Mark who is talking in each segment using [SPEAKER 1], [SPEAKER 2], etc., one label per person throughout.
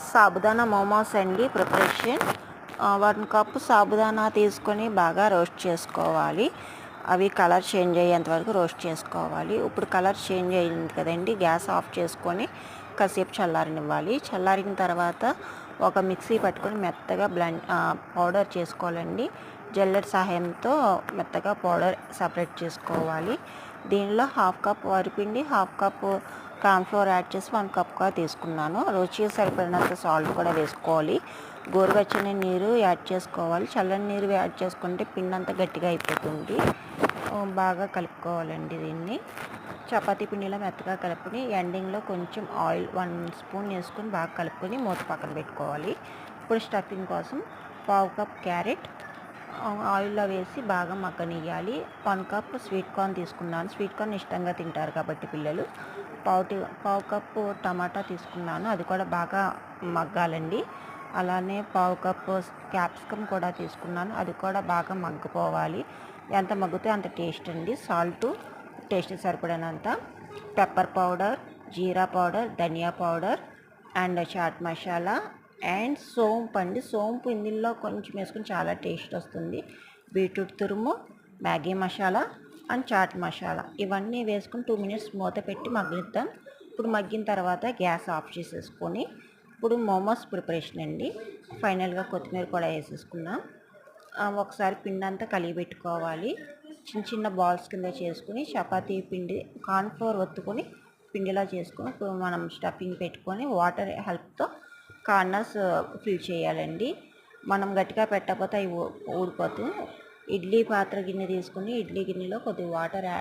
[SPEAKER 1] సాబుదానా మోమోస్ అండి preparation. 1 cup sabudana తీసుకొని బాగా రోస్ట్ చేసుకోవాలి. అవి కలర్ చేంజ్ అయ్యేంత వరకు రోస్ట్ చేసుకోవాలి. ఇప్పుడు కలర్ చేంజ్ అయింది కదండి, గ్యాస్ ఆఫ్ చేసుకొని కాసేపు చల్లారనివ్వాలి. చల్లారిన తర్వాత ఒక మిక్సీ పట్టుకొని మెత్తగా పౌడర్ చేసుకోవాలండి. జల్లెడ సహాయంతో మెత్తగా పౌడర్ సపరేట్ చేసుకోవాలి. దీనిలో 1/2 కప్ వరిపిండి, 1/2 కప్ కార్న్‌ఫ్లోర్ యాడ్ చేసి 1 కప్గా తీసుకున్నాను. రుచికి సరిపడినంత సాల్ట్ కూడా వేసుకోవాలి. గోరువెచ్చని నీరు యాడ్ చేసుకోవాలి. చల్లని నీరు యాడ్ చేసుకుంటే పిండి అంతా గట్టిగా అయిపోతుంది. బాగా కలుపుకోవాలండి. దీన్ని చపాతీ పిండిలో మెత్తగా కలుపుకొని ఎండింగ్లో కొంచెం ఆయిల్ 1 స్పూన్ వేసుకొని బాగా కలుపుకొని మూత పక్కన పెట్టుకోవాలి. ఇప్పుడు స్టఫింగ్ కోసం 1/2 కప్ క్యారెట్ ఆయిల్లో వేసి బాగా మగ్గనియ్యాలి. 1 కప్ స్వీట్ కార్న్ తీసుకున్నాను. స్వీట్ కార్న్ ఇష్టంగా తింటారు కాబట్టి పిల్లలు. 1/2 కప్పు టమాటా తీసుకున్నాను. అది కూడా బాగా మగ్గాలండి. అలానే 1/2 కప్పు క్యాప్సికమ్ కూడా తీసుకున్నాను. అది కూడా బాగా మగ్గిపోవాలి. ఎంత మగ్గితే అంత టేస్ట్ అండి. సాల్టు టేస్ట్ సరిపడినంత, pepper powder, jeera powder, dhania powder and chaat masala and సోంపు అండి. సోంపు ఇందులో కొంచెం వేసుకొని చాలా టేస్ట్ వస్తుంది. బీట్రూట్ తురుము, మ్యాగీ మసాలా అండ్ చాట్ మసాలా ఇవన్నీ వేసుకొని 2 మినిట్స్ మూత పెట్టి మగ్గిద్దాం. ఇప్పుడు మగ్గిన తర్వాత గ్యాస్ ఆఫ్ చేసేసుకొని ఇప్పుడు మోమోస్ ప్రిపరేషన్ అండి. ఫైనల్గా కొత్తిమీర కూడా వేసేసుకున్నాం. ఒకసారి పిండి అంతా కలిగి పెట్టుకోవాలి. చిన్న చిన్న బాల్స్ కింద చేసుకుని చపాతీ పిండి కార్న్‌ఫ్లోర్ ఒత్తుకొని పిండిలా చేసుకొని ఇప్పుడు మనం స్టఫింగ్ పెట్టుకొని వాటర్ హెల్ప్తో కార్నర్స్ ఫిల్ చేయాలండి. మనం గట్టిగా పెట్టకపోతే అవి ఊడిపోతాయి. ఇడ్లీ పాత్ర గిన్నె తీసుకొని ఇడ్లీ గిన్నెలో కొద్దిగా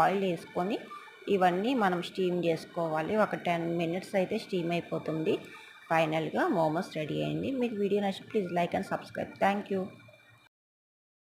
[SPEAKER 1] ఆయిల్ వేసుకొని ఇవన్నీ మనం స్టీమ్ చేసుకోవాలి. ఒక 10 మినిట్స్ అయితే స్టీమ్ అయిపోతుంది. ఫైనల్గా మోమోస్ రెడీ అయింది. మీకు వీడియో నచ్చితే please like and subscribe. Thank you.